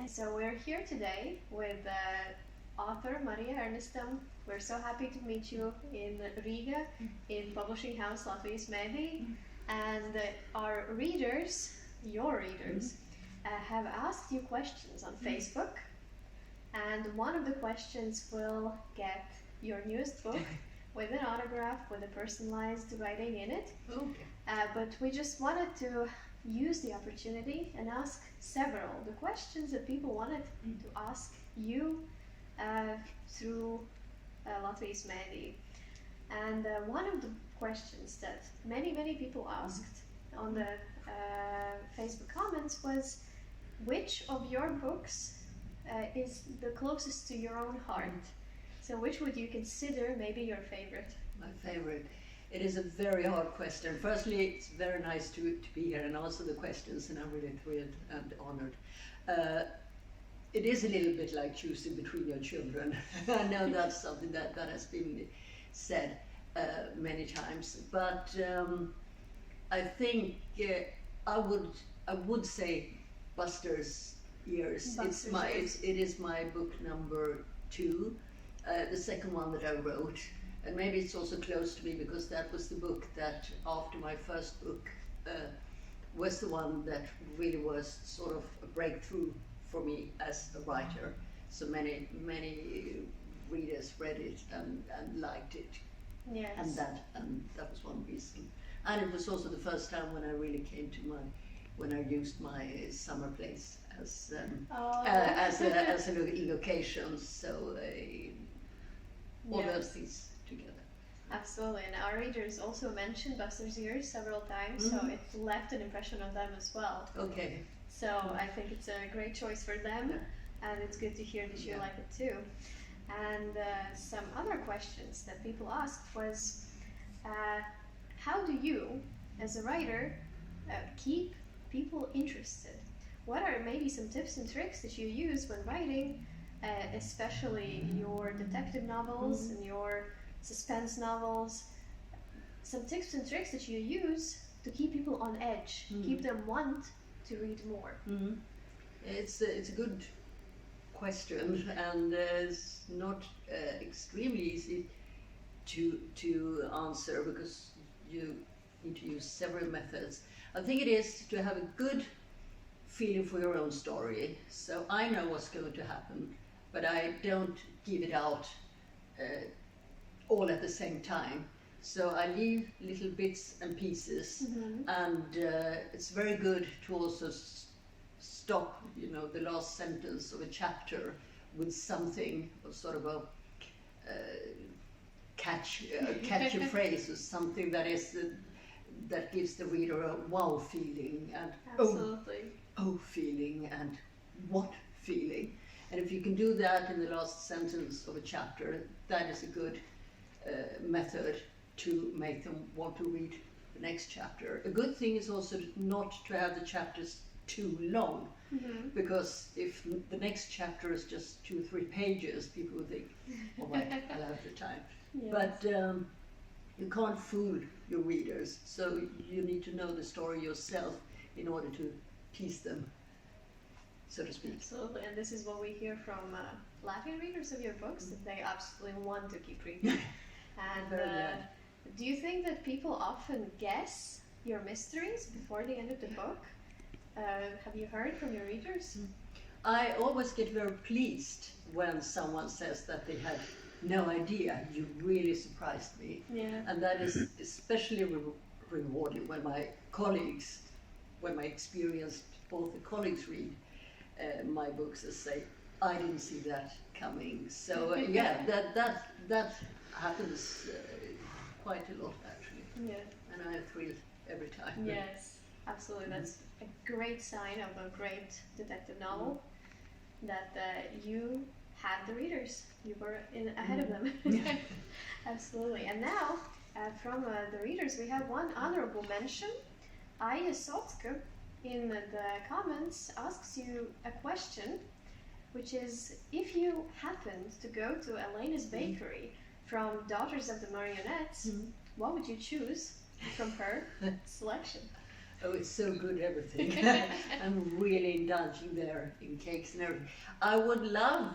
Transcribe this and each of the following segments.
So we're here today with author Marija Ērnestamu. We're so happy to meet you in Riga, in publishing house Latvijas Mediji. And our readers, your readers, have asked you questions on Facebook. And one of the questions will get your newest book with an autograph, with a personalized writing in it. Okay. But we just wanted to use the opportunity and ask several the questions that people wanted to ask you through Latvijas Mediji. And one of the questions that many people asked on the Facebook comments was, which of your books is the closest to your own heart? So which would you consider maybe your favorite? My favorite. It is a very hard question. Firstly, it's very nice to be here and answer the questions, and I'm really thrilled and honored. It is a little bit like choosing between your children. I know that's something that has been said many times, but I think I would say Buster's Ears. It is my book number 2, the second one that I wrote. And maybe it's also close to me because that was the book that, after my first book, was the one that really was sort of a breakthrough for me as a writer. So many readers read it and liked it. Yes. And that was one reason. And it was also the first time when I really came to when I used my summer place as a location. So all those things together. Absolutely, and our readers also mentioned Buster's Ears several times, so it left an impression on them as well. Okay. So I think it's a great choice for them, and it's good to hear that you like it too. And some other questions that people asked was, how do you, as a writer, keep people interested? What are maybe some tips and tricks that you use when writing, especially your detective novels and your suspense novels? Some tips and tricks that you use to keep people on edge, keep them want to read more. It's a good question, and it's not extremely easy to answer because you need to use several methods. I think it is to have a good feeling for your own story. So I know what's going to happen, but I don't give it out all at the same time. So I leave little bits and pieces, and it's very good to also stop, the last sentence of a chapter with something of sort of a catchy phrase, or something that gives the reader a wow feeling and oh feeling and what feeling. And if you can do that in the last sentence of a chapter, that is a good method to make them want to read the next chapter. A good thing is also not to have the chapters too long, because if the next chapter is just 2 or 3 pages, people will think, oh my, I'll have the time. Yes. But you can't fool your readers, so you need to know the story yourself in order to tease them, so to speak. Absolutely, and this is what we hear from Latvian readers of your books, that they absolutely want to keep reading. And do you think that people often guess your mysteries before the end of the book? Have you heard from your readers? I always get very pleased when someone says that they had no idea. You really surprised me. Yeah. And that is especially rewarding when my experienced both the colleagues read my books and say, I didn't see that coming. So that happens quite a lot, actually. Yeah. And I'm thrilled every time. Yes, absolutely. That's a great sign of a great detective novel, that you had the readers. You were ahead of them. Absolutely. And now, from the readers, we have one honorable mention. Aya Sotska in the comments asks you a question, which is, if you happened to go to Elena's bakery from Daughters of the Marionettes, what would you choose from her selection? Oh, it's so good, everything. I'm really indulging there in cakes and everything. I would love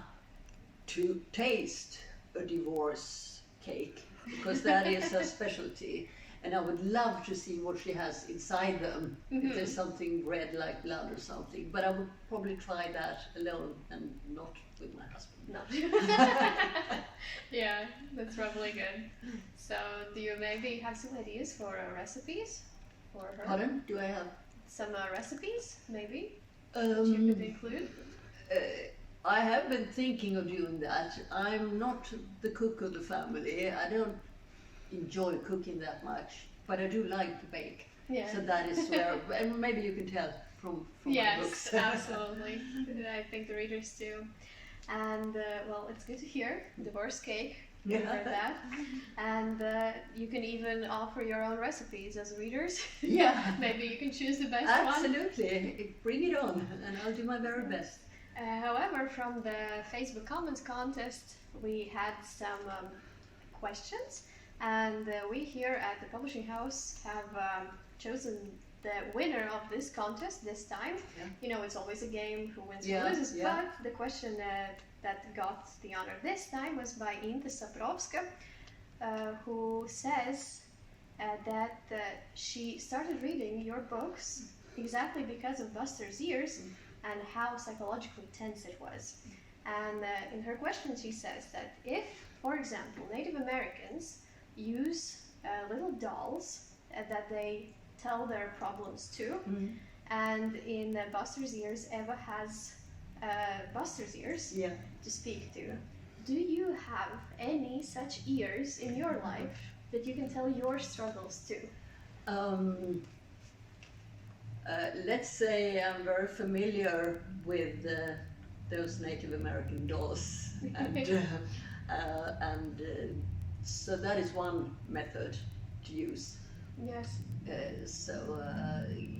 to taste a divorce cake, because that is her specialty. And I would love to see what she has inside them, if there's something red like blood or something. But I would probably try that alone and not with my husband. No. Yeah, that's probably good. So, do you maybe have some ideas for recipes for her? Pardon? Do I have? Some recipes, maybe, that you could include? I have been thinking of doing that. I'm not the cook of the family. I don't enjoy cooking that much, but I do like to bake. Yeah. So that is where, and maybe you can tell from my books. Yes, absolutely. I think the readers do. And well, it's good to hear. Divorce cake, we heard that. And you can even offer your own recipes as readers. Yeah. Maybe you can choose the best one. Absolutely. Bring it on, and I'll do my very best. However, from the Facebook comments contest, we had some questions. And we here at the publishing house have chosen the winner of this contest this time. Yeah. You know, it's always a game, who wins, Yeah, who loses, yeah. but the question that got the honor this time was by Inte, who says that she started reading your books exactly because of Buster's ears and how psychologically tense it was. And in her question she says that if, for example, Native Americans use little dolls that they tell their problems to, and in Buster's ears, Eva has Buster's ears to speak to. Do you have any such ears in your life that you can tell your struggles to? Let's say I'm very familiar with those Native American dolls, and so that is one method to use. Yes.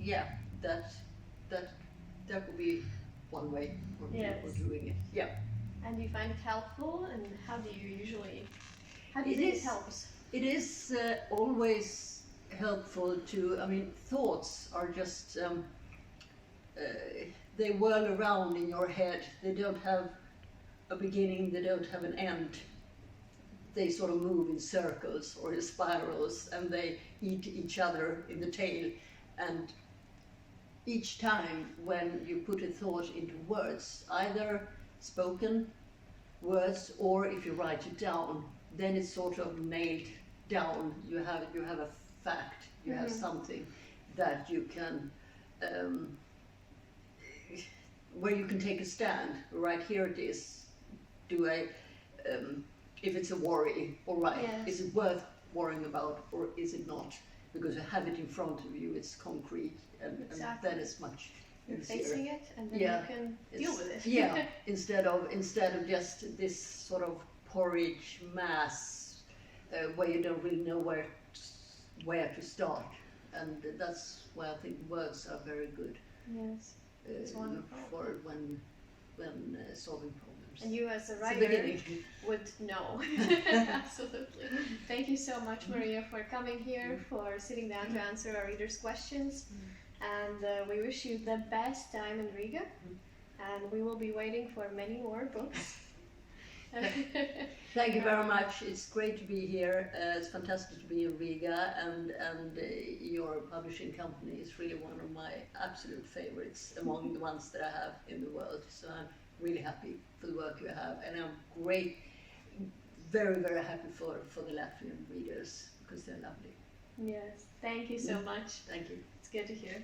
Yeah, that would be one way of doing it. Yeah. And do you find it helpful? And how do you usually? How do you It think is- it helps? It is always helpful to. I mean, thoughts are just they whirl around in your head. They don't have a beginning. They don't have an end. They sort of move in circles or in spirals, and they eat each other in the tail. And each time when you put a thought into words, either spoken words or if you write it down, then it's sort of nailed down. You have a fact. You have something that you can where you can take a stand. Right, here it is. Do I? If it's a worry, all right, is it worth worrying about or is it not? Because you have it in front of you, it's concrete, and that is much You're easier. facing it, and then you can deal with it. Yeah, instead of just this sort of porridge mass where you don't really know where to start, and that's why I think words are very good. Yes, it's wonderful. For when solving problems. And you as a It's the writer beginning. would know. Absolutely. Thank you so much, Marija, for coming here, for sitting down to answer our readers' questions. And we wish you the best time in Riga. And we will be waiting for many more books. Thank you very much. It's great to be here. It's fantastic to be in Riga, and your publishing company is really one of my absolute favorites among the ones that I have in the world. So I'm really happy for the work you have, and I'm very, very happy for the Latvian readers because they're lovely. Yes, thank you so much. Thank you. It's good to hear.